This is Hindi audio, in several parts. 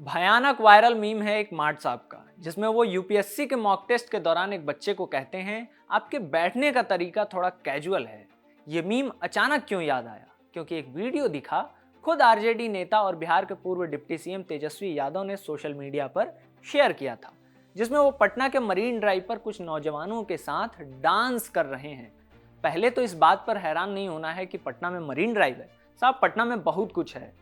भयानक वायरल मीम है एक मार्ट साहब का, जिसमें वो यूपीएससी के मॉक टेस्ट के दौरान एक बच्चे को कहते हैं, आपके बैठने का तरीका थोड़ा कैजुअल है। ये मीम अचानक क्यों याद आया? क्योंकि एक वीडियो दिखा, खुद आरजेडी नेता और बिहार के पूर्व डिप्टी सीएम तेजस्वी यादव ने सोशल मीडिया पर शेयर किया था, जिसमें वो पटना के मरीन ड्राइव पर कुछ नौजवानों के साथ डांस कर रहे हैं। पहले तो इस बात पर हैरान नहीं होना है कि पटना में मरीन ड्राइव है। साहब, पटना में बहुत कुछ है।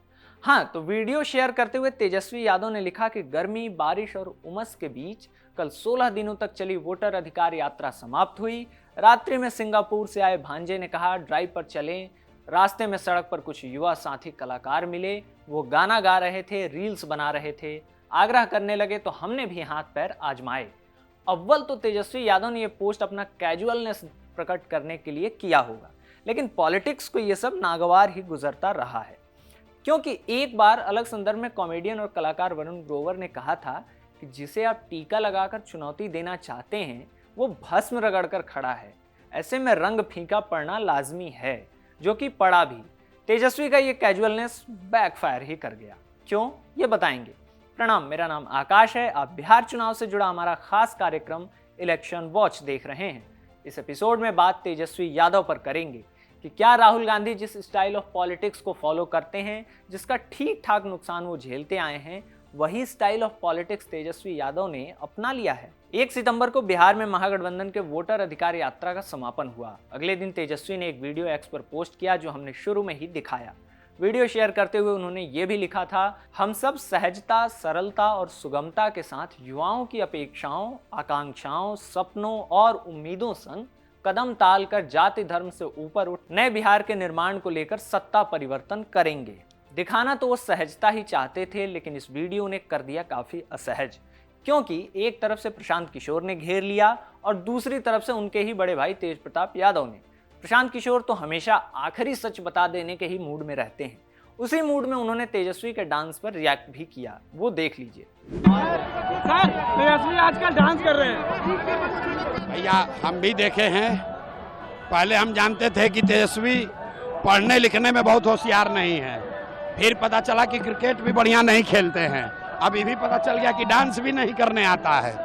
हाँ, तो वीडियो शेयर करते हुए तेजस्वी यादव ने लिखा कि गर्मी, बारिश और उमस के बीच कल 16 दिनों तक चली वोटर अधिकार यात्रा समाप्त हुई। रात्रि में सिंगापुर से आए भांजे ने कहा, ड्राइव पर चलें। रास्ते में सड़क पर कुछ युवा साथी कलाकार मिले, वो गाना गा रहे थे, रील्स बना रहे थे, आग्रह करने लगे तो हमने भी हाथ पैर आजमाए। अव्वल तो तेजस्वी यादव ने यह पोस्ट अपना कैजुअलनेस प्रकट करने के लिए किया होगा, लेकिन पॉलिटिक्स को यह सब नागवार ही गुजरता रहा है। क्योंकि एक बार अलग संदर्भ में कॉमेडियन और कलाकार वरुण ग्रोवर ने कहा था कि जिसे आप टीका लगाकर चुनौती देना चाहते हैं, वो भस्म रगड़कर खड़ा है। ऐसे में रंग फीका पड़ना लाजमी है, जो कि पड़ा भी। तेजस्वी का ये कैजुअलनेस बैकफायर ही कर गया। क्यों, ये बताएंगे। प्रणाम, मेरा नाम आकाश है। आप बिहार चुनाव से जुड़ा हमारा खास कार्यक्रम इलेक्शन वॉच देख रहे हैं। इस एपिसोड में बात तेजस्वी यादव पर करेंगे कि क्या राहुल गांधी जिस स्टाइल ऑफ पॉलिटिक्स को फॉलो करते हैं, जिसका ठीक ठाक नुकसान वो झेलते आए हैं, वही style of politics Tejashwi Yadav ने अपना लिया है। 1 सितंबर को बिहार में महागठबंधन के वोटर अधिकार यात्रा का समापन हुआ। अगले दिन तेजस्वी ने एक वीडियो एक्स पर पोस्ट किया, जो हमने शुरू में ही दिखाया। वीडियो शेयर करते हुए उन्होंने ये भी लिखा था, हम सब सहजता, सरलता और सुगमता के साथ युवाओं की अपेक्षाओं, आकांक्षाओं, सपनों और उम्मीदों संग कदम ताल कर जाति धर्म से ऊपर उठ नए बिहार के निर्माण को लेकर सत्ता परिवर्तन करेंगे। दिखाना तो वो सहजता ही चाहते थे, लेकिन इस वीडियो ने कर दिया काफी असहज। क्योंकि एक तरफ से प्रशांत किशोर ने घेर लिया और दूसरी तरफ से उनके ही बड़े भाई तेज प्रताप यादव ने। प्रशांत किशोर तो हमेशा आखिरी सच बता देने के ही मूड में रहते हैं। उसी मूड में उन्होंने तेजस्वी के डांस पर रिएक्ट भी किया, वो देख लीजिए। सर, तेजस्वी आजकल डांस कर रहे हैं। भैया, हम भी देखे हैं। पहले हम जानते थे कि तेजस्वी पढ़ने लिखने में बहुत होशियार नहीं है, फिर पता चला कि क्रिकेट भी बढ़िया नहीं खेलते हैं, अब ये भी पता चल गया कि डांस भी नहीं करने आता है।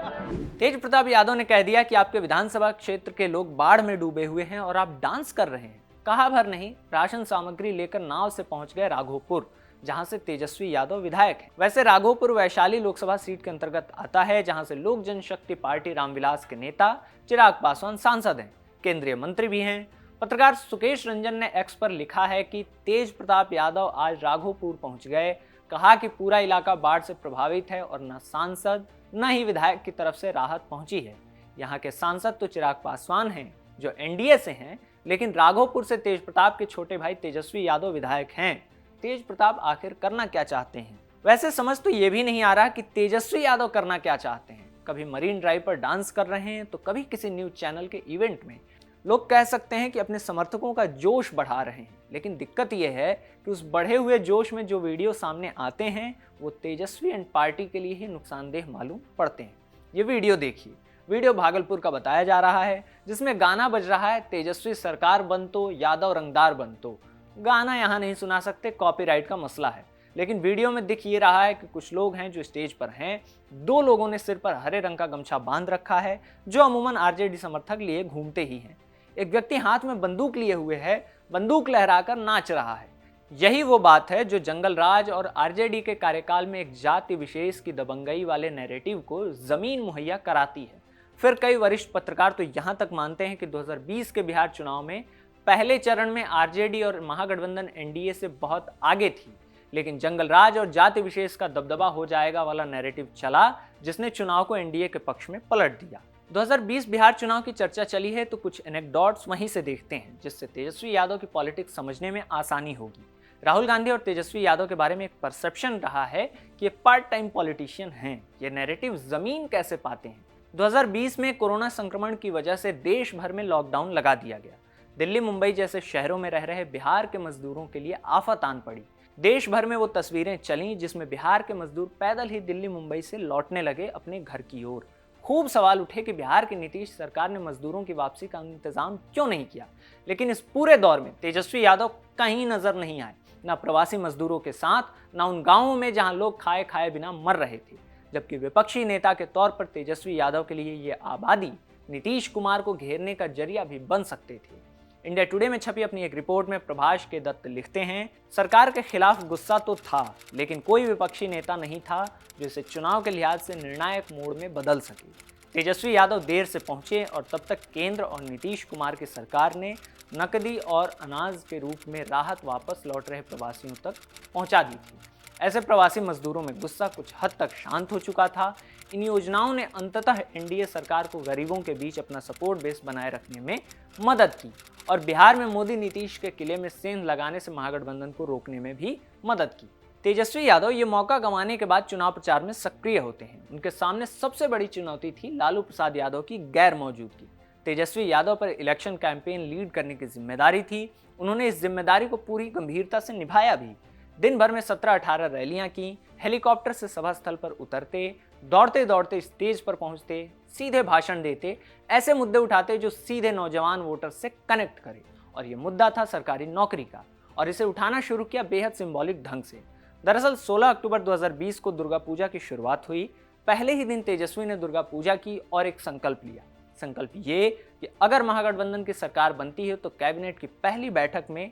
तेज प्रताप यादव ने कह दिया कि आपके विधानसभा क्षेत्र के लोग बाढ़ में डूबे हुए हैं और आप डांस कर रहे हैं। कहा भर नहीं, राशन सामग्री लेकर नाव से पहुंच गए राघोपुर, जहां से तेजस्वी यादव विधायक हैं। वैसे राघोपुर वैशाली लोकसभा सीट के अंतर्गत आता है, जहां से लोक जनशक्ति पार्टी रामविलास के नेता चिराग पासवान सांसद हैं, केंद्रीय मंत्री भी हैं। पत्रकार सुकेश रंजन ने एक्स पर लिखा है कि तेज प्रताप यादव आज राघोपुर पहुंच गए। कहा कि पूरा इलाका बाढ़ से प्रभावित है और न सांसद न ही विधायक की तरफ से राहत पहुंची है। यहाँ के सांसद तो चिराग पासवान हैं, जो एनडीए से हैं, लेकिन राघोपुर से तेज प्रताप के छोटे भाई तेजस्वी यादव विधायक हैं। तेज प्रताप आखिर करना क्या चाहते हैं? वैसे समझ तो ये भी नहीं आ रहा कि तेजस्वी यादव करना क्या चाहते हैं। कभी मरीन ड्राइव पर डांस कर रहे हैं, तो कभी किसी न्यूज चैनल के इवेंट में। लोग कह सकते हैं कि अपने समर्थकों का जोश बढ़ा रहे हैं, लेकिन दिक्कत यह है कि उस बढ़े हुए जोश में जो वीडियो सामने आते हैं, वो तेजस्वी एंड पार्टी के लिए ही नुकसानदेह मालूम पड़ते हैं। ये वीडियो देखिए। वीडियो भागलपुर का बताया जा रहा है, जिसमें गाना बज रहा है, तेजस्वी सरकार बन तो यादव रंगदार बन तो। गाना यहाँ नहीं सुना सकते, कॉपीराइट का मसला है। लेकिन वीडियो में दिख ये रहा है कि कुछ लोग हैं जो स्टेज पर हैं। 2 लोगों ने सिर पर हरे रंग का गमछा बांध रखा है, जो अमूमन आरजेडी समर्थक लिए घूमते ही हैं। एक व्यक्ति हाथ में बंदूक लिए हुए है, बंदूक लहराकर नाच रहा है। यही वो बात है जो जंगल राज और आरजेडी के कार्यकाल में एक जाति विशेष की दबंगई वाले नैरेटिव को जमीन मुहैया कराती है। फिर कई वरिष्ठ पत्रकार तो यहाँ तक मानते हैं कि 2020 के बिहार चुनाव में पहले चरण में आरजेडी और महागठबंधन एनडीए से बहुत आगे थी, लेकिन जंगल राज और जाति विशेष का दबदबा हो जाएगा वाला नैरेटिव चला, जिसने चुनाव को एनडीए के पक्ष में पलट दिया। 2020 बिहार चुनाव की चर्चा चली है, तो कुछ एनेक्डोट्स वहीं से देखते हैं, जिससे तेजस्वी यादव की पॉलिटिक्स समझने में आसानी होगी। राहुल गांधी और तेजस्वी यादव के बारे में एक परसेप्शन रहा है कि ये पार्ट टाइम पॉलिटिशियन हैं। ये नैरेटिव जमीन कैसे पाते हैं? 2020 में कोरोना संक्रमण की वजह से देश भर में लॉकडाउन लगा दिया गया। दिल्ली, मुंबई जैसे शहरों में रह रहे बिहार के मजदूरों के लिए आफत आन पड़ी। देश भर में वो तस्वीरें चलीं जिसमें बिहार के मजदूर पैदल ही दिल्ली, मुंबई से लौटने लगे अपने घर की ओर। खूब सवाल उठे कि बिहार की नीतीश सरकार ने मजदूरों की वापसी का इंतजाम क्यों नहीं किया, लेकिन इस पूरे दौर में तेजस्वी यादव कहीं नजर नहीं आए। न प्रवासी मजदूरों के साथ, न उन गांवों में जहां लोग खाए खाए बिना मर रहे थे। जबकि विपक्षी नेता के तौर पर तेजस्वी यादव के लिए ये आबादी नीतीश कुमार को घेरने का जरिया भी बन सकते थे। इंडिया टुडे में छपी अपनी एक रिपोर्ट में प्रभाष के दत्त लिखते हैं, सरकार के खिलाफ गुस्सा तो था, लेकिन कोई विपक्षी नेता नहीं था जो इसे चुनाव के लिहाज से निर्णायक मोड़ में बदल सके। तेजस्वी यादव देर से पहुंचे और तब तक केंद्र और नीतीश कुमार की सरकार ने नकदी और अनाज के रूप में राहत वापस लौट रहे प्रवासियों तक पहुंचा दी थी। ऐसे प्रवासी मजदूरों में गुस्सा कुछ हद तक शांत हो चुका था। इन योजनाओं ने अंततः एनडीए सरकार को गरीबों के बीच अपना सपोर्ट बेस बनाए रखने में मदद की और बिहार में मोदी नीतीश के किले में सेंध लगाने से महागठबंधन को रोकने में भी मदद की। तेजस्वी यादव ये मौका गंवाने के बाद चुनाव प्रचार में सक्रिय होते हैं। उनके सामने सबसे बड़ी चुनौती थी लालू प्रसाद यादव की गैर मौजूदगी। तेजस्वी यादव पर इलेक्शन कैंपेन लीड करने की जिम्मेदारी थी। उन्होंने इस जिम्मेदारी को पूरी गंभीरता से निभाया भी। दिन भर में 17-18 रैलियां की, हेलीकॉप्टर से सभा स्थल पर उतरते, दौड़ते दौड़ते स्टेज पर पहुंचते, सीधे भाषण देते, ऐसे मुद्दे उठाते जो सीधे नौजवान वोटर से कनेक्ट करे। और ये मुद्दा था सरकारी नौकरी का, और इसे उठाना शुरू किया बेहद सिंबॉलिक ढंग से। दरअसल 16 अक्टूबर 2020 को दुर्गा पूजा की शुरुआत हुई। पहले ही दिन तेजस्वी ने दुर्गा पूजा की और एक संकल्प लिया। संकल्प ये कि अगर महागठबंधन की सरकार बनती है तो कैबिनेट की पहली बैठक में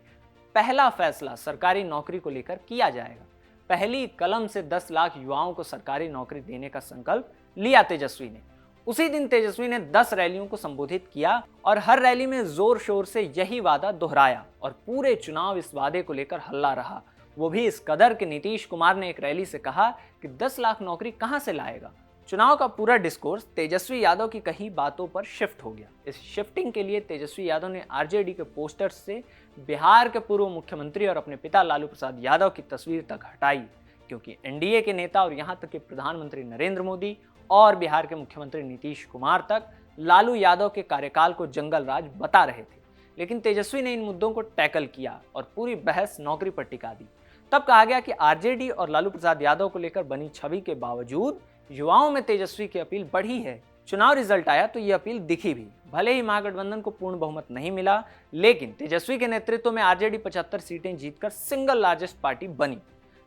पहला फैसला सरकारी नौकरी को लेकर किया जाएगा। पहली कलम से 10 लाख युवाओं को सरकारी नौकरी देने का संकल्प लिया तेजस्वी ने। उसी दिन तेजस्वी ने 10 रैलियों को संबोधित किया और हर रैली में जोर शोर से यही वादा दोहराया और पूरे चुनाव इस वादे को लेकर हल्ला रहा। वो भी इस कदर कि नीतीश कुमार ने एक रैली से कहा कि 10 लाख नौकरी कहां से लाएगा। चुनाव का पूरा डिस्कोर्स तेजस्वी यादव की कही बातों पर शिफ्ट हो गया। इस शिफ्टिंग के लिए तेजस्वी यादव ने आरजेडी के पोस्टर्स से बिहार के पूर्व मुख्यमंत्री और अपने पिता लालू प्रसाद यादव की तस्वीर तक हटाई, क्योंकि एनडीए के नेता और यहां तक कि प्रधानमंत्री नरेंद्र मोदी और बिहार के मुख्यमंत्री नीतीश कुमार तक लालू यादव के कार्यकाल को जंगल राज बता रहे थे। लेकिन तेजस्वी ने इन मुद्दों को टैकल किया और पूरी बहस नौकरी पर टिका दी। तब कहा गया कि आरजेडी और लालू प्रसाद यादव को लेकर बनी छवि के बावजूद युवाओं में तेजस्वी की अपील बढ़ी है। चुनाव रिजल्ट आया तो ये अपील दिखी भी। भले ही महागठबंधन को पूर्ण बहुमत नहीं मिला, लेकिन तेजस्वी के नेतृत्व में आरजेडी 75 सीटें जीतकर सिंगल लार्जेस्ट पार्टी बनी।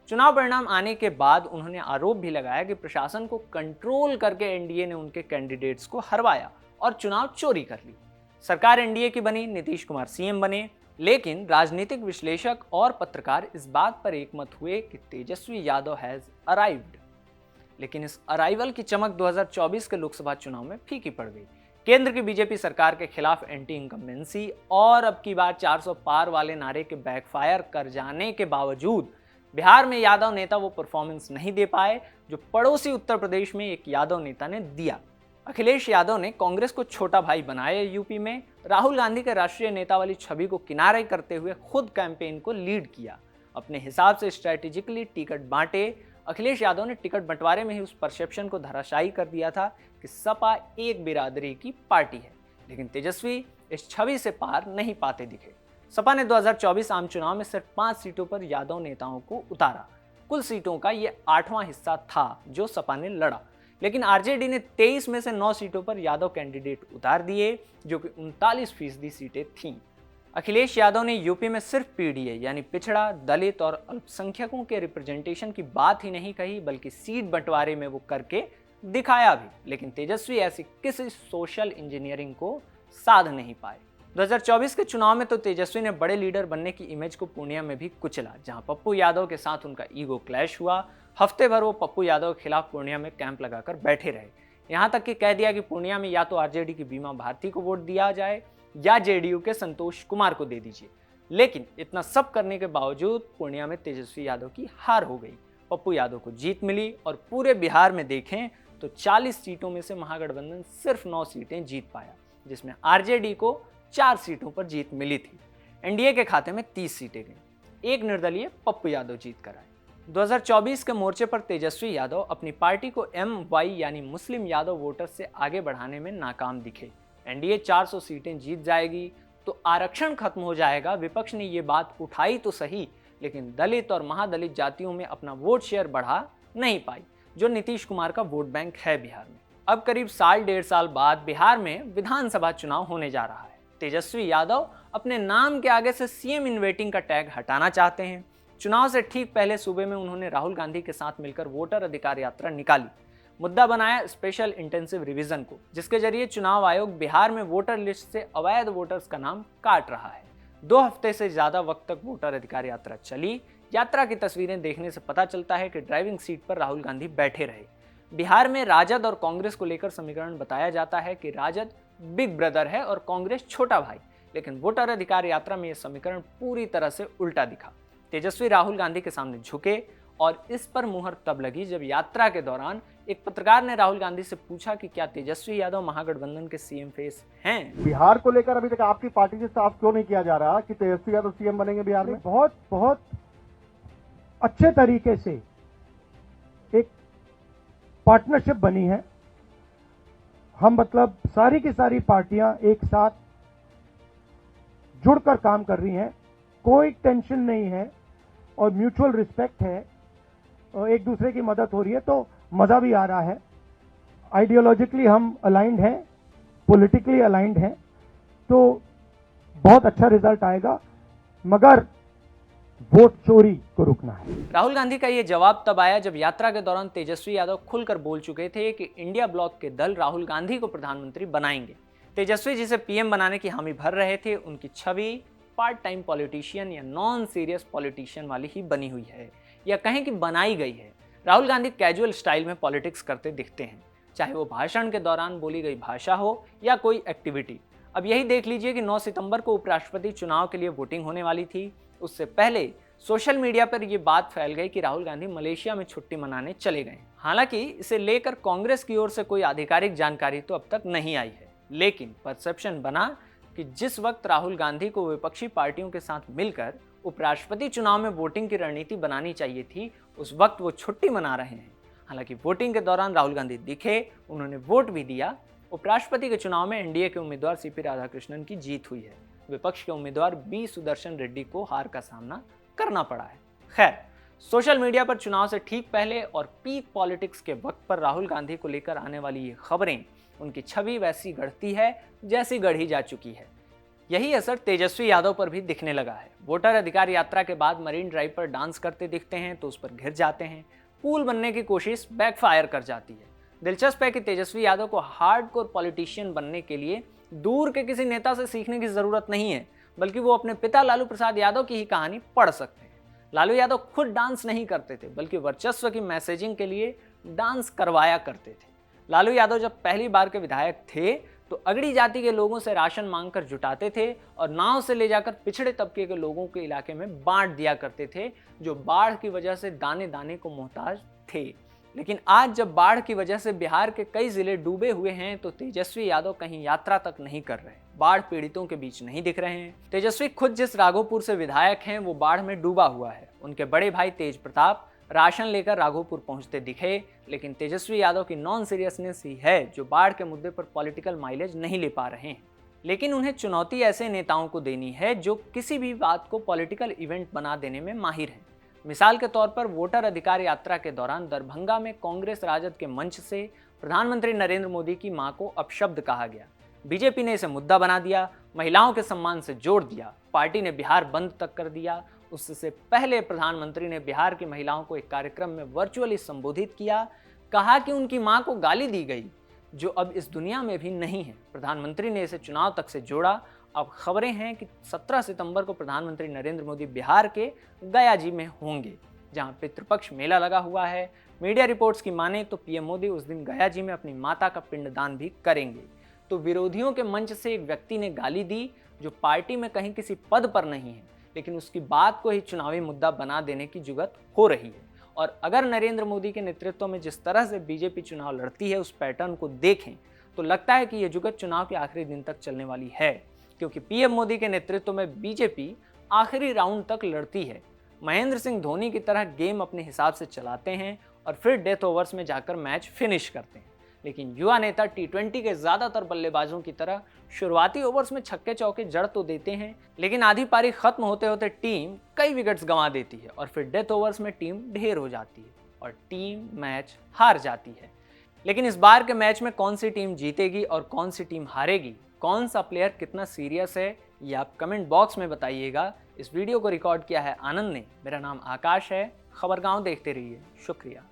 चुनाव परिणाम आने के बाद उन्होंने आरोप भी लगाया कि प्रशासन को कंट्रोल करके एनडीए ने उनके कैंडिडेट्स को हरवाया और चुनाव चोरी कर ली। सरकार एनडीए की बनी, नीतीश कुमार सीएम बने, लेकिन राजनीतिक विश्लेषक और पत्रकार इस बात पर एकमत हुए कि तेजस्वी यादव हैज अराइव्ड। लेकिन इस अराइवल की चमक 2024 के लोकसभा चुनाव में फीकी पड़ गई। केंद्र की बीजेपी सरकार के खिलाफ एंटी इनकम्बेंसी और अब की बार 400 पार वाले नारे के बैकफायर कर जाने के बावजूद बिहार में यादव नेता वो परफॉर्मेंस नहीं दे पाए जो पड़ोसी उत्तर प्रदेश में एक यादव नेता ने दिया। अखिलेश यादव ने कांग्रेस को छोटा भाई बनाया यूपी में, राहुल गांधी के राष्ट्रीय नेता वाली छवि को किनारे करते हुए खुद कैंपेन को लीड किया, अपने हिसाब से स्ट्रैटेजिकली टिकट बांटे। अखिलेश यादव ने टिकट बंटवारे में ही उस परसेप्शन को धराशायी कर दिया था कि सपा एक बिरादरी की पार्टी है। लेकिन तेजस्वी इस छवि से पार नहीं पाते दिखे। सपा ने 2024 आम चुनाव में सिर्फ 5 सीटों पर यादव नेताओं को उतारा। कुल सीटों का ये 8वां हिस्सा था जो सपा ने लड़ा, लेकिन आरजेडी ने 23 में से 9 सीटों पर यादव कैंडिडेट उतार दिए, जो कि 39% सीटें थीं। अखिलेश यादव ने यूपी में सिर्फ पीडीए यानी पिछड़ा, दलित और अल्पसंख्यकों के रिप्रेजेंटेशन की बात ही नहीं कही, बल्कि सीट बंटवारे में वो करके दिखाया भी। लेकिन तेजस्वी ऐसी किसी सोशल इंजीनियरिंग को साध नहीं पाए। 2024 के चुनाव में तो तेजस्वी ने बड़े लीडर बनने की इमेज को पूर्णिया में भी कुचला, जहां पप्पू यादव के साथ उनका ईगो क्लैश हुआ। हफ्ते भर वो पप्पू यादव के खिलाफ पूर्णिया में कैंप लगाकर बैठे रहे, यहां तक कि कह दिया कि पूर्णिया में या तो आरजेडी की बीमा भारती को वोट दिया जाए या जेडीयू के संतोष कुमार को दे दीजिए। लेकिन इतना सब करने के बावजूद पूर्णिया में तेजस्वी यादव की हार हो गई। पप्पू यादव को जीत मिली और पूरे बिहार में देखें तो 40 सीटों में से महागठबंधन सिर्फ 9 सीटें जीत पाया, जिसमें आरजेडी को 4 सीटों पर जीत मिली थी। एनडीए के खाते में 30 सीटें गईं। एक निर्दलीय पप्पू यादव जीत कर आए। 2024 के मोर्चे पर तेजस्वी यादव अपनी पार्टी को MY यानी मुस्लिम यादव वोटर्स से आगे बढ़ाने में नाकाम दिखे। एनडीए 400 सीटें जीत जाएगी तो आरक्षण खत्म हो जाएगा। विपक्ष ने ये बात उठाई तो सही, लेकिन दलित और महादलित जातियों में अपना वोट शेयर बढ़ा नहीं पाई, जो नीतीश कुमार का वोट बैंक है बिहार में। अब करीब 1.5 साल बाद बिहार में विधानसभा चुनाव होने जा रहा है। तेजस्वी यादव अपने नाम के आगे से सीएम इन वेटिंग का टैग हटाना चाहते हैं। चुनाव से ठीक पहले सूबे में उन्होंने राहुल गांधी के साथ मिलकर वोटर अधिकार यात्रा निकाली। मुद्दा बनाया स्पेशल इंटेंसिव रिवीजन को, जिसके जरिए चुनाव आयोग बिहार में वोटर लिस्ट से अवैध वोटर्स का नाम काट रहा है। 2 हफ्ते से ज्यादा वक्त तक वोटर अधिकार यात्रा चली। यात्रा की तस्वीरें देखने से पता चलता है कि ड्राइविंग सीट पर राहुल गांधी बैठे रहे। बिहार में राजद और कांग्रेस को लेकर समीकरण बताया जाता है कि राजद बिग ब्रदर है और कांग्रेस छोटा भाई, लेकिन वोटर अधिकार यात्रा में यह समीकरण पूरी तरह से उल्टा दिखा। तेजस्वी राहुल गांधी के सामने झुके और इस पर मुहर तब लगी जब यात्रा के दौरान एक पत्रकार ने राहुल गांधी से पूछा कि क्या तेजस्वी यादव महागठबंधन के सीएम फेस हैं? बिहार को लेकर अभी तक आपकी पार्टी से साफ क्यों नहीं किया जा रहा कि तेजस्वी यादव सीएम बनेंगे बिहार में? बहुत अच्छे तरीके से एक पार्टनरशिप बनी है। हम मतलब सारी की सारी पार्टियां एक साथ जुड़कर काम कर रही हैं, कोई टेंशन नहीं है और म्यूचुअल रिस्पेक्ट है और एक दूसरे की मदद हो रही है, तो मजा भी आ रहा है। आइडियोलॉजिकली हम अलाइंड हैं, पॉलिटिकली अलाइंड हैं, तो बहुत अच्छा रिजल्ट आएगा, मगर वोट चोरी को रुकना है। राहुल गांधी का ये जवाब तब आया जब यात्रा के दौरान तेजस्वी यादव खुलकर बोल चुके थे कि इंडिया ब्लॉक के दल राहुल गांधी को प्रधानमंत्री बनाएंगे। तेजस्वी जिसे पीएम बनाने की हामी भर रहे थे, उनकी छवि पार्ट टाइम पॉलिटिशियन या नॉन सीरियस पॉलिटिशियन वाली ही बनी हुई है, या कहें कि बनाई गई है। राहुल गांधी कैजुअल स्टाइल में पॉलिटिक्स करते दिखते हैं, चाहे वो भाषण के दौरान बोली गई भाषा हो या कोई एक्टिविटी। अब यही देख लीजिए कि 9 सितंबर को उपराष्ट्रपति चुनाव के लिए वोटिंग होने वाली थी। उससे पहले सोशल मीडिया पर यह बात फैल गई कि राहुल गांधी मलेशिया में छुट्टी मनाने चले गए। हालांकि इसे लेकर कांग्रेस की ओर से कोई आधिकारिक जानकारी तो अब तक नहीं आई है, लेकिन परसेप्शन बना कि जिस वक्त राहुल गांधी को विपक्षी पार्टियों के साथ मिलकर उपराष्ट्रपति चुनाव में वोटिंग की रणनीति बनानी चाहिए थी, उस वक्त वो छुट्टी मना रहे हैं। हालांकि वोटिंग के दौरान राहुल गांधी दिखे, उन्होंने वोट भी दिया। उपराष्ट्रपति के चुनाव में एनडीए के उम्मीदवार सीपी राधाकृष्णन की जीत हुई है। विपक्ष के उम्मीदवार बी सुदर्शन रेड्डी को हार का सामना करना पड़ा है। खैर, सोशल मीडिया पर चुनाव से ठीक पहले और पीक पॉलिटिक्स के वक्त पर राहुल गांधी को लेकर आने वाली ये खबरें उनकी छवि वैसी गढ़ती है जैसी गढ़ी जा चुकी है। यही असर तेजस्वी यादव पर भी दिखने लगा है। वोटर अधिकार यात्रा के बाद मरीन ड्राइव पर डांस करते दिखते हैं तो उस पर घिर जाते हैं। कूल बनने की कोशिश बैकफायर कर जाती है। दिलचस्प है कि तेजस्वी यादव को हार्डकोर पॉलिटिशियन बनने के लिए दूर के किसी नेता से सीखने की जरूरत नहीं है, बल्कि वो अपने पिता लालू प्रसाद यादव की ही कहानी पढ़ सकते हैं। लालू यादव खुद डांस नहीं करते थे, बल्कि वर्चस्व की मैसेजिंग के लिए डांस करवाया करते थे। लालू यादव जब पहली बार के विधायक थे तो अगड़ी जाति के लोगों से राशन मांगकर जुटाते थे और नाव से ले जाकर पिछड़े तबके के लोगों के इलाके में बांट दिया करते थे, जो बाढ़ की वजह से दाने दाने को मोहताज थे। लेकिन आज जब बाढ़ की वजह से बिहार के कई जिले डूबे हुए हैं तो तेजस्वी यादव कहीं यात्रा तक नहीं कर रहे, बाढ़ पीड़ितों के बीच नहीं दिख रहे हैं। तेजस्वी खुद जिस राघोपुर से विधायक हैं वो बाढ़ में डूबा हुआ है। उनके बड़े भाई तेज प्रताप राशन लेकर राघोपुर पहुंचते दिखे, लेकिन तेजस्वी यादव की नॉन सीरियसनेस ही है जो बाढ़ के मुद्दे पर पॉलिटिकल माइलेज नहीं ले पा रहे हैं। लेकिन उन्हें चुनौती ऐसे नेताओं को देनी है जो किसी भी बात को पॉलिटिकल इवेंट बना देने में माहिर हैं। मिसाल के तौर पर वोटर अधिकार यात्रा के दौरान दरभंगा में कांग्रेस राजद के मंच से प्रधानमंत्री नरेंद्र मोदी की मां को अपशब्द कहा गया। बीजेपी ने इसे मुद्दा बना दिया, महिलाओं के सम्मान से जोड़ दिया। पार्टी ने बिहार बंद तक कर दिया। उससे पहले प्रधानमंत्री ने बिहार की महिलाओं को एक कार्यक्रम में वर्चुअली संबोधित किया, कहा कि उनकी मां को गाली दी गई, जो अब इस दुनिया में भी नहीं है। प्रधानमंत्री ने इसे चुनाव तक से जोड़ा। अब खबरें हैं कि 17 सितंबर को प्रधानमंत्री नरेंद्र मोदी बिहार के गया जी में होंगे, जहां पितृपक्ष मेला लगा हुआ है। मीडिया रिपोर्ट्स की माने तो पीएम मोदी उस दिन गया जी में अपनी माता का पिंडदान भी करेंगे। तो विरोधियों के मंच से एक व्यक्ति ने गाली दी जो पार्टी में कहीं किसी पद पर नहीं है, लेकिन उसकी बात को ही चुनावी मुद्दा बना देने की जुगत हो रही है। और अगर नरेंद्र मोदी के नेतृत्व में जिस तरह से बीजेपी चुनाव लड़ती है उस पैटर्न को देखें तो लगता है कि यह जुगत चुनाव के आखिरी दिन तक चलने वाली है, क्योंकि पीएम मोदी के नेतृत्व में बीजेपी आखिरी राउंड तक लड़ती है। महेंद्र सिंह धोनी की तरह गेम अपने हिसाब से चलाते हैं और फिर डेथ ओवर्स में जाकर मैच फिनिश करते हैं। लेकिन युवा नेता टी20 के ज्यादातर बल्लेबाजों की तरह शुरुआती ओवर्स में छक्के चौके जड़ तो देते हैं, लेकिन आधी पारी खत्म होते होते टीम कई विकेट्स गंवा देती है और फिर डेथ ओवर्स में टीम ढेर हो जाती है और टीम मैच हार जाती है। लेकिन इस बार के मैच में कौन सी टीम जीतेगी और कौन सी टीम हारेगी, कौन सा प्लेयर कितना सीरियस है, ये आप कमेंट बॉक्स में बताइएगा। इस वीडियो को रिकॉर्ड किया है आनंद ने। मेरा नाम आकाश है। खबरगांव देखते रहिए। शुक्रिया।